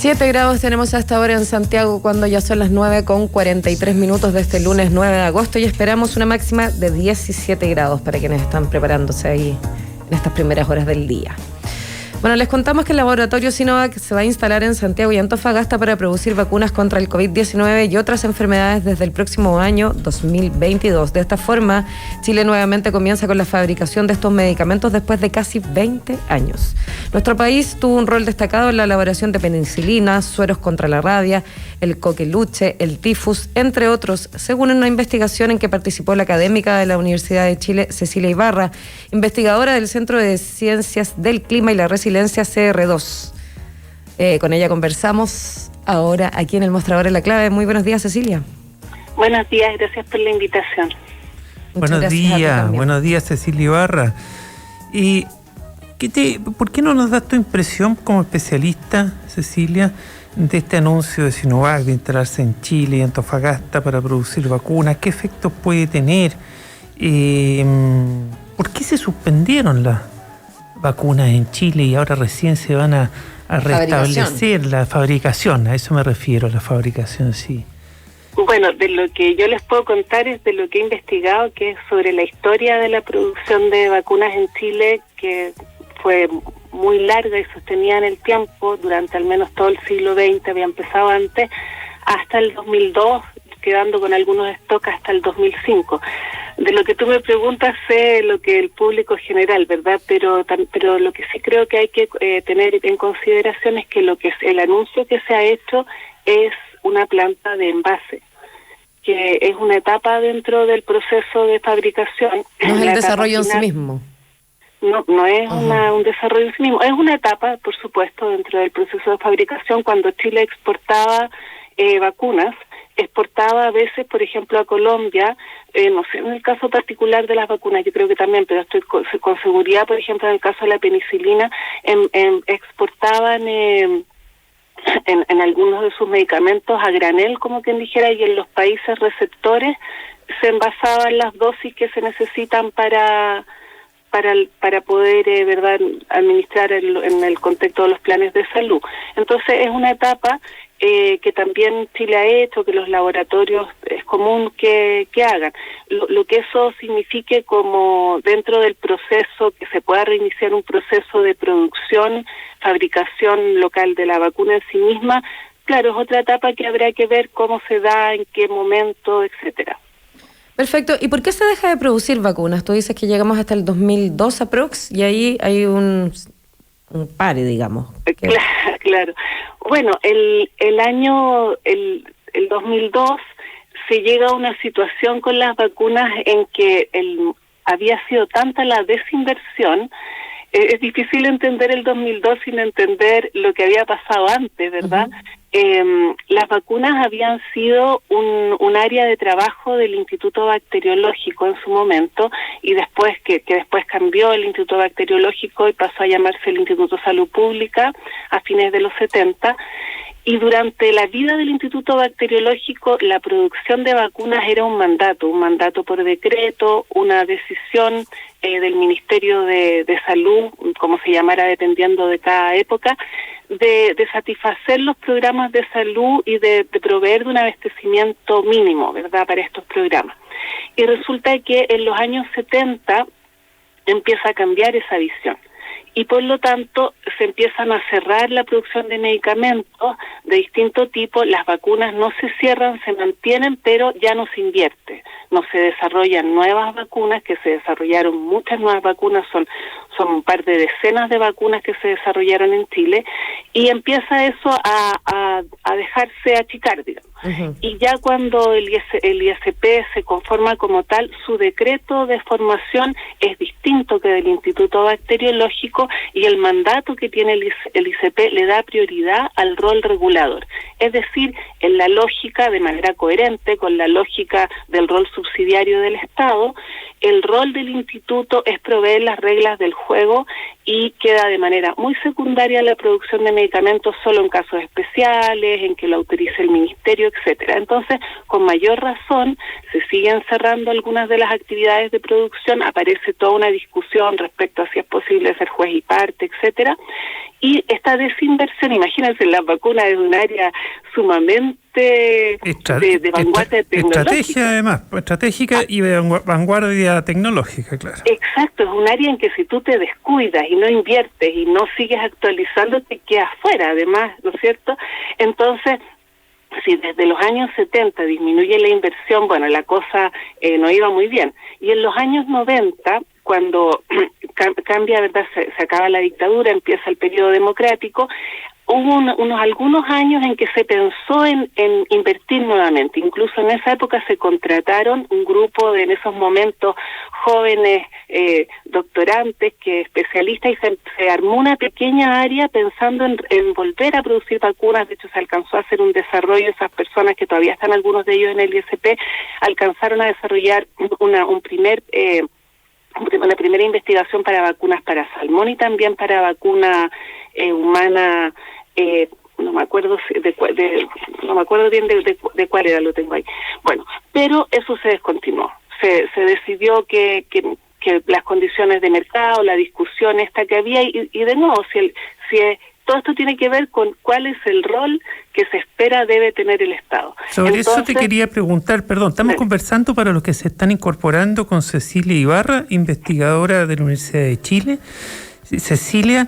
17 grados tenemos hasta ahora en Santiago, cuando ya son las 9:43 de este lunes 9 de agosto, y esperamos una máxima de 17 grados para quienes están preparándose ahí en estas primeras horas del día. Bueno, les contamos que el laboratorio Sinovac se va a instalar en Santiago y Antofagasta para producir vacunas contra el COVID-19 y otras enfermedades desde el próximo año 2022. De esta forma, Chile nuevamente comienza con la fabricación de estos medicamentos después de casi 20 años. Nuestro país tuvo un rol destacado en la elaboración de penicilina, sueros contra la rabia, el coqueluche, el tifus, entre otros, según una investigación en que participó la académica de la Universidad de Chile, Cecilia Ibarra, investigadora del Centro de Ciencias del Clima y la Resiliencia CR2. Con ella conversamos ahora aquí en el Mostrador en la Clave. Muy buenos días, Cecilia. Buenos días, gracias por la invitación. Buenos días, Cecilia Ibarra. ¿Y por qué no nos das tu impresión como especialista, Cecilia, de este anuncio de Sinovac de instalarse en Chile y Antofagasta para producir vacunas? ¿Qué efectos puede tener? ¿Por qué se suspendieron las vacunas en Chile y ahora recién se van a restablecer la fabricación? A eso me refiero, la fabricación, sí. Bueno, de lo que yo les puedo contar es de lo que he investigado, que es sobre la historia de la producción de vacunas en Chile, que fue muy larga y sostenida en el tiempo, durante al menos todo el siglo XX, había empezado antes, hasta el 2002, quedando con algunos stocks hasta el 2005. De lo que tú me preguntas sé lo que el público general, ¿verdad? Pero lo que sí creo que hay que tener en consideración es que el anuncio que se ha hecho es una planta de envase, que es una etapa dentro del proceso de fabricación. No es el desarrollo en sí mismo. No es un desarrollo en sí mismo, es una etapa, por supuesto, dentro del proceso de fabricación. Cuando Chile exportaba vacunas, exportaba a veces, por ejemplo, a Colombia, no sé, en el caso particular de las vacunas, yo creo que también, pero estoy con seguridad, por ejemplo, en el caso de la penicilina, exportaban en algunos de sus medicamentos a granel, como quien dijera, y en los países receptores se envasaban las dosis que se necesitan para poder, verdad, administrar en el contexto de los planes de salud. Entonces es una etapa que también Chile ha hecho, que los laboratorios es común que hagan. Lo que eso signifique como dentro del proceso, que se pueda reiniciar un proceso de producción, fabricación local de la vacuna en sí misma, claro, es otra etapa que habrá que ver cómo se da, en qué momento, etcétera. Perfecto. ¿Y por qué se deja de producir vacunas? Tú dices que llegamos hasta el 2002 aprox, y ahí hay un pare, digamos. Claro. Bueno, el 2002 se llega a una situación con las vacunas en que había sido tanta la desinversión. Es difícil entender el 2002 sin entender lo que había pasado antes, ¿verdad? Las vacunas habían sido un área de trabajo del Instituto Bacteriológico en su momento, y después que después cambió el Instituto Bacteriológico y pasó a llamarse el Instituto de Salud Pública a fines de los 70. Y durante la vida del Instituto Bacteriológico, la producción de vacunas era un mandato por decreto, una decisión del Ministerio de Salud, como se llamara dependiendo de cada época, de satisfacer los programas de salud y de proveer de un abastecimiento mínimo, ¿verdad?, para estos programas. Y resulta que en los años 70 empieza a cambiar esa visión. Y por lo tanto se empiezan a cerrar la producción de medicamentos de distinto tipo. Las vacunas no se cierran, se mantienen, pero ya no se invierte. No se desarrollan nuevas vacunas, que se desarrollaron muchas nuevas vacunas, son un par de decenas de vacunas que se desarrollaron en Chile, y empieza eso a dejarse achicar, digamos. Y ya cuando el ISP se conforma como tal, su decreto de formación es distinto que del Instituto Bacteriológico, y el mandato que tiene el ISP le da prioridad al rol regulador. Es decir, en la lógica, de manera coherente con la lógica del rol subsidiario del Estado, el rol del instituto es proveer las reglas del juego y queda de manera muy secundaria la producción de medicamentos solo en casos especiales, en que lo autorice el ministerio, etcétera. Entonces, con mayor razón, se siguen cerrando algunas de las actividades de producción, aparece toda una discusión respecto a si es posible ser juez y parte, etcétera. Y esta desinversión, imagínense, las vacunas es un área sumamente de vanguardia tecnológica. Estratégica y de vanguardia tecnológica, claro. Exacto, es un área en que si tú te descuidas y no inviertes y no sigues actualizando, te quedas fuera, además, ¿no es cierto? Entonces, si desde los años 70 disminuye la inversión, bueno, la cosa no iba muy bien. Y en los años 90, cuando cambia, ¿verdad? Se acaba la dictadura, empieza el periodo democrático, hubo algunos años en que se pensó en invertir nuevamente. Incluso en esa época se contrataron un grupo de, en esos momentos, jóvenes doctorantes, especialistas, y se armó una pequeña área pensando en volver a producir vacunas. De hecho, se alcanzó a hacer un desarrollo. Esas personas, que todavía están algunos de ellos en el ISP, alcanzaron a desarrollar una primera investigación para vacunas para salmón y también para vacuna humana. No me acuerdo bien de cuál era, lo tengo ahí. Bueno, pero eso se descontinuó. Se decidió que las condiciones de mercado, la discusión esta que había, y de nuevo, si todo esto tiene que ver con cuál es el rol que se espera debe tener el Estado. Sobre eso te quería preguntar, perdón, estamos conversando, para los que se están incorporando, con Cecilia Ibarra, investigadora de la Universidad de Chile. Cecilia,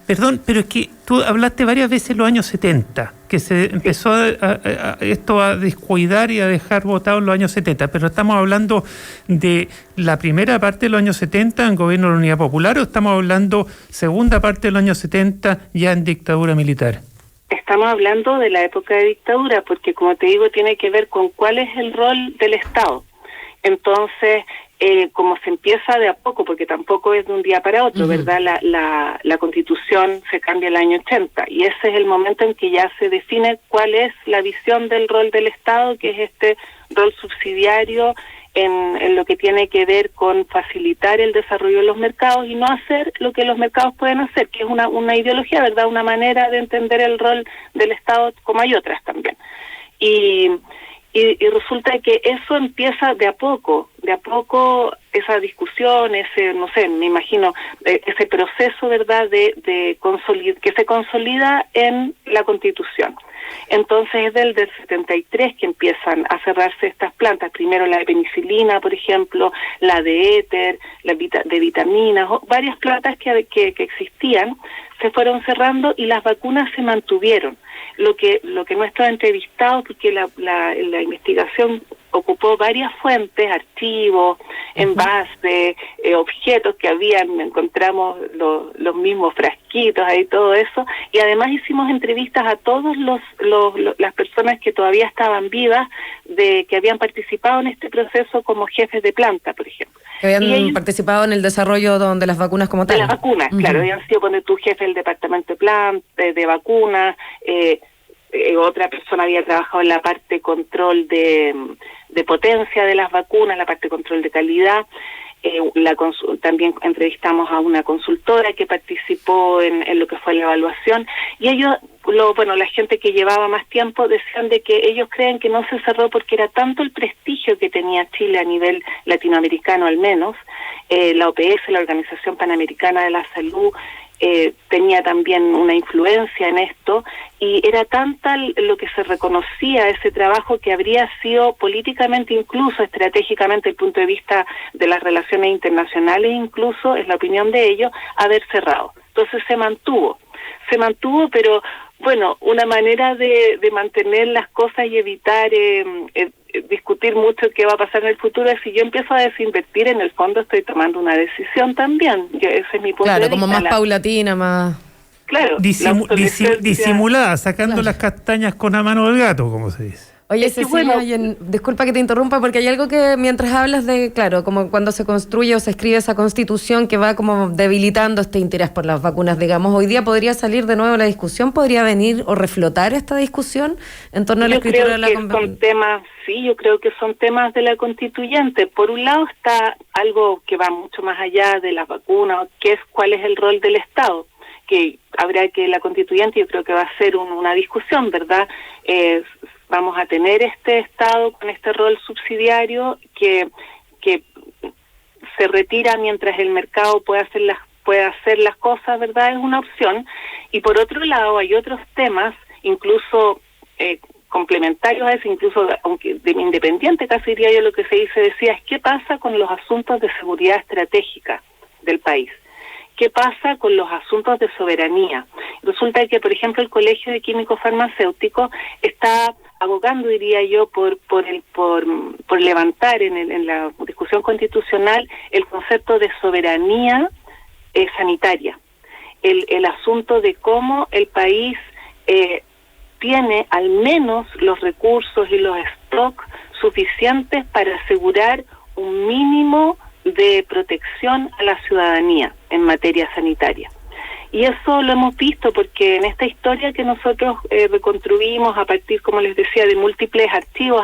perdón, pero es que tú hablaste varias veces los años 70, que se empezó a descuidar y a dejar botado en los años 70, pero estamos hablando de la primera parte de los años 70 en gobierno de la Unidad Popular, ¿o estamos hablando segunda parte de los años 70 ya en dictadura militar? Estamos hablando de la época de dictadura, porque, como te digo, tiene que ver con cuál es el rol del Estado. Entonces, como se empieza de a poco, porque tampoco es de un día para otro, ¿verdad? La Constitución se cambia el año 80, y ese es el momento en que ya se define cuál es la visión del rol del Estado, que es este rol subsidiario en lo que tiene que ver con facilitar el desarrollo de los mercados y no hacer lo que los mercados pueden hacer, que es una ideología, ¿verdad? Una manera de entender el rol del Estado, como hay otras también. Y resulta que eso empieza de a poco esa discusión, no sé, me imagino, ese proceso, ¿verdad?, que se consolida en la Constitución. Entonces es del 73 que empiezan a cerrarse estas plantas, primero la de penicilina, por ejemplo, la de éter, de vitaminas, varias plantas que existían, se fueron cerrando y las vacunas se mantuvieron. Lo que nuestros entrevistados, porque la investigación ocupó varias fuentes, archivos, envases, objetos que encontramos los mismos frasquitos, ahí todo eso, y además hicimos entrevistas a todos las personas que todavía estaban vivas, que habían participado en este proceso como jefes de planta, por ejemplo. Que habían participado en el desarrollo de las vacunas como tal. De las vacunas, claro, habían sido, pone tu jefe del departamento de vacunas, otra persona había trabajado en la parte control de potencia de las vacunas, la parte control de calidad. También entrevistamos a una consultora que participó en lo que fue la evaluación, y ellos, la gente que llevaba más tiempo, decían de que ellos creen que no se cerró porque era tanto el prestigio que tenía Chile a nivel latinoamericano, al menos, la OPS, la Organización Panamericana de la Salud, tenía también una influencia en esto, y era tanta lo que se reconocía ese trabajo que habría sido políticamente, incluso estratégicamente, desde el punto de vista de las relaciones internacionales, incluso, es la opinión de ellos, haber cerrado. Entonces se mantuvo, pero bueno, una manera de mantener las cosas y evitar discutir mucho qué va a pasar en el futuro es, si yo empiezo a desinvertir, en el fondo estoy tomando una decisión también. Ese es mi punto de vista. Claro, como más paulatina, más... Claro. Disimulada, sacando las castañas con la mano del gato, como se dice. Oye, Cecilia, disculpa que te interrumpa, porque hay algo que mientras hablas de, claro, como cuando se construye o se escribe esa Constitución que va como debilitando este interés por las vacunas, digamos, hoy día podría salir de nuevo la discusión, podría venir o reflotar esta discusión en torno a la escritura de la Convención. Son temas, Sí, yo creo que son temas de la constituyente. Por un lado está algo que va mucho más allá de las vacunas, que es cuál es el rol del Estado, que habrá que la constituyente, yo creo que va a ser una discusión, ¿verdad? Vamos a tener este Estado con este rol subsidiario que se retira mientras el mercado puede hacer las cosas, ¿verdad? Es una opción. Y por otro lado hay otros temas, incluso complementarios a eso, incluso aunque de independiente casi diría yo, lo que se decía es qué pasa con los asuntos de seguridad estratégica del país, qué pasa con los asuntos de soberanía. Resulta que, por ejemplo, el Colegio de Químicos Farmacéuticos está abogando, diría yo, por levantar en la discusión constitucional el concepto de soberanía sanitaria, el asunto de cómo el país tiene al menos los recursos y los stocks suficientes para asegurar un mínimo de protección a la ciudadanía en materia sanitaria. Y eso lo hemos visto porque en esta historia que nosotros reconstruimos a partir, como les decía, de múltiples archivos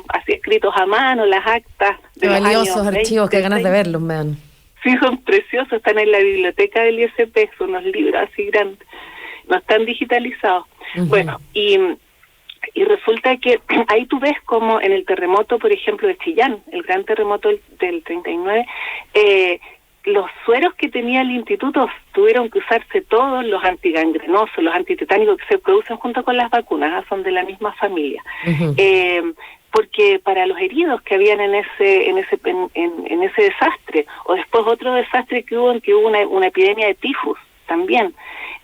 así escritos a mano, las actas de los valiosos años 20, archivos, qué ganas de verlos, me dan. Sí, son preciosos, están en la biblioteca del ISP, son unos libros así grandes, no están digitalizados. Uh-huh. Bueno, y resulta que ahí tú ves como en el terremoto, por ejemplo, de Chillán, el gran terremoto del 39, los sueros que tenía el instituto tuvieron que usarse todos, los antigangrenosos, los antitetánicos que se producen junto con las vacunas, son de la misma familia. Uh-huh. Porque para los heridos que habían en ese desastre, o después otro desastre que hubo una epidemia de tifus también.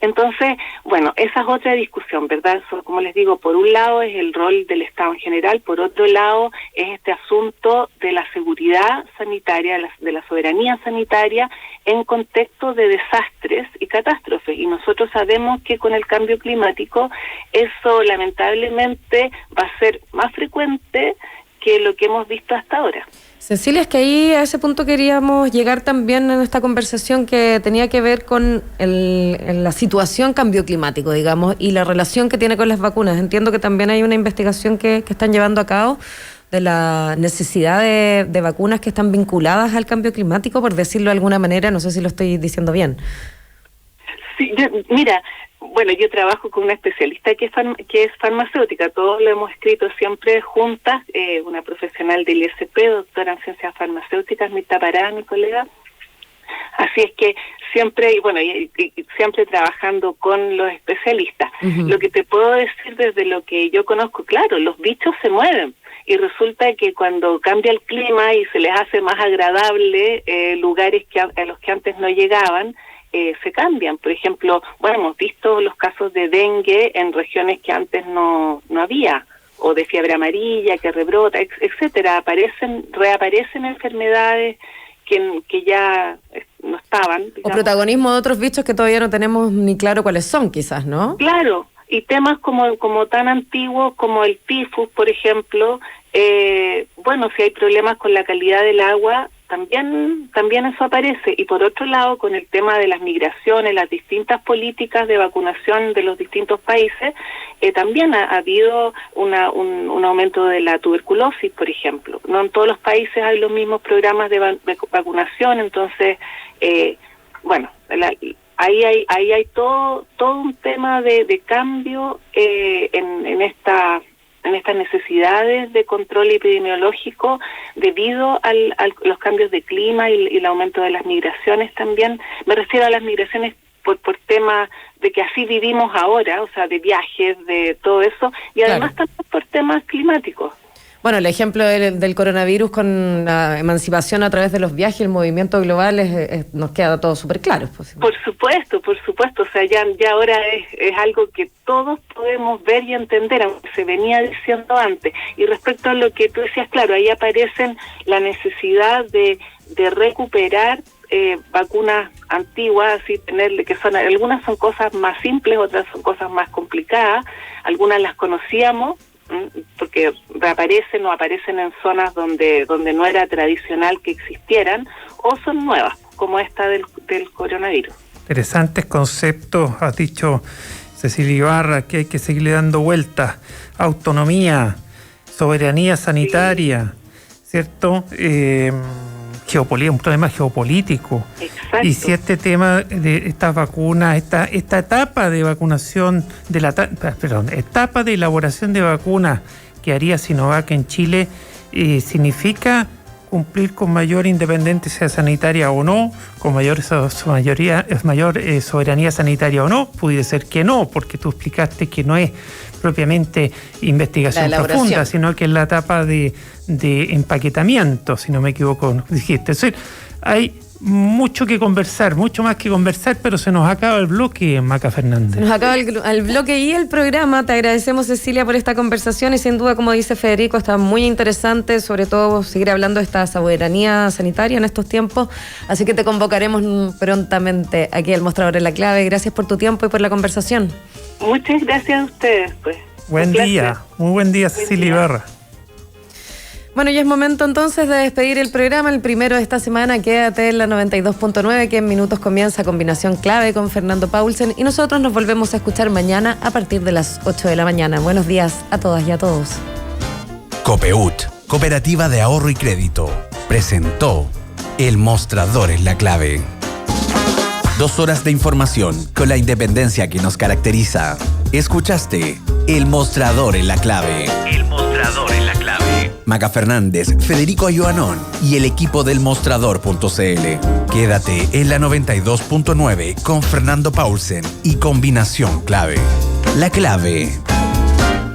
Entonces, bueno, esa es otra discusión, ¿verdad? Como les digo, por un lado es el rol del Estado en general, por otro lado es este asunto de la seguridad sanitaria, de la soberanía sanitaria en contexto de desastres y catástrofes. Y nosotros sabemos que con el cambio climático eso lamentablemente va a ser más frecuente que lo que hemos visto hasta ahora. Cecilia, es que ahí a ese punto queríamos llegar también en esta conversación que tenía que ver con la situación cambio climático, digamos, y la relación que tiene con las vacunas. Entiendo que también hay una investigación que están llevando a cabo de la necesidad de vacunas que están vinculadas al cambio climático, por decirlo de alguna manera, no sé si lo estoy diciendo bien. Sí, mira, bueno, yo trabajo con una especialista que es farmacéutica, todos lo hemos escrito siempre juntas, una profesional del ISP, doctora en ciencias farmacéuticas, Mirta Parada, mi colega. Así es que siempre, y siempre trabajando con los especialistas. Uh-huh. Lo que te puedo decir desde lo que yo conozco, claro, los bichos se mueven. Y resulta que cuando cambia el clima y se les hace más agradable lugares a los que antes no llegaban, se cambian. Por ejemplo, hemos visto los casos de dengue en regiones que antes no había, o de fiebre amarilla que rebrota, etcétera. Reaparecen enfermedades que ya no estaban, digamos. O protagonismo de otros bichos que todavía no tenemos ni claro cuáles son, quizás, ¿no? Claro, y temas como tan antiguos como el tifus, por ejemplo, si hay problemas con la calidad del agua, también eso aparece. Y por otro lado, con el tema de las migraciones, las distintas políticas de vacunación de los distintos países, también ha habido un aumento de la tuberculosis, por ejemplo. No en todos los países hay los mismos programas de vacunación, entonces, ahí hay todo un tema de cambio en estas necesidades de control epidemiológico debido a los cambios de clima y el aumento de las migraciones también. Me refiero a las migraciones por temas de que así vivimos ahora, o sea, de viajes, de todo eso, y además también por temas climáticos. Bueno, el ejemplo del coronavirus con la emancipación a través de los viajes, el movimiento global, nos queda todo súper claro. Por supuesto. O sea, ya ahora es algo que todos podemos ver y entender, aunque se venía diciendo antes. Y respecto a lo que tú decías, claro, ahí aparecen la necesidad de recuperar vacunas antiguas, así algunas son cosas más simples, otras son cosas más complicadas, algunas las conocíamos, porque aparecen en zonas donde no era tradicional que existieran, o son nuevas, como esta del coronavirus. Interesantes conceptos, has dicho, Cecilia Ibarra, que hay que seguirle dando vueltas. Autonomía, soberanía sanitaria, ¿cierto? Un problema geopolítico. Exacto. Y si este tema de estas vacunas, esta etapa de vacunación, etapa de elaboración de vacunas que haría Sinovac en Chile, significa cumplir con mayor independencia sanitaria o no, con mayor soberanía sanitaria o no, puede ser que no, porque tú explicaste que no es propiamente investigación profunda, sino que es la etapa de empaquetamiento, si no me equivoco, dijiste. Es decir, hay mucho que conversar, mucho más que conversar, pero se nos acaba el bloque, Maca Fernández. Se nos acaba el bloque y el programa. Te agradecemos, Cecilia, por esta conversación y sin duda, como dice Federico, está muy interesante, sobre todo seguir hablando de esta soberanía sanitaria en estos tiempos, así que te convocaremos prontamente aquí al Mostrador en la Clave. Gracias por tu tiempo y por la conversación. Muchas gracias a ustedes, pues. Buen día, muy buen día, Cecilia Ibarra. Bueno, ya es momento entonces de despedir el programa, el primero de esta semana. Quédate en la 92.9, que en minutos comienza Combinación Clave con Fernando Paulsen, y nosotros nos volvemos a escuchar mañana a partir de las 8 de la mañana. Buenos días a todas y a todos. Copeut, Cooperativa de Ahorro y Crédito, presentó El Mostrador en la Clave. 2 horas de información con la independencia que nos caracteriza. Escuchaste El Mostrador en la Clave. El Mostrador en la Clave. Maca Fernández, Federico Ayoanón y el equipo del Mostrador.cl. Quédate en la 92.9 con Fernando Paulsen y Combinación Clave. La Clave.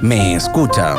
Me escucha.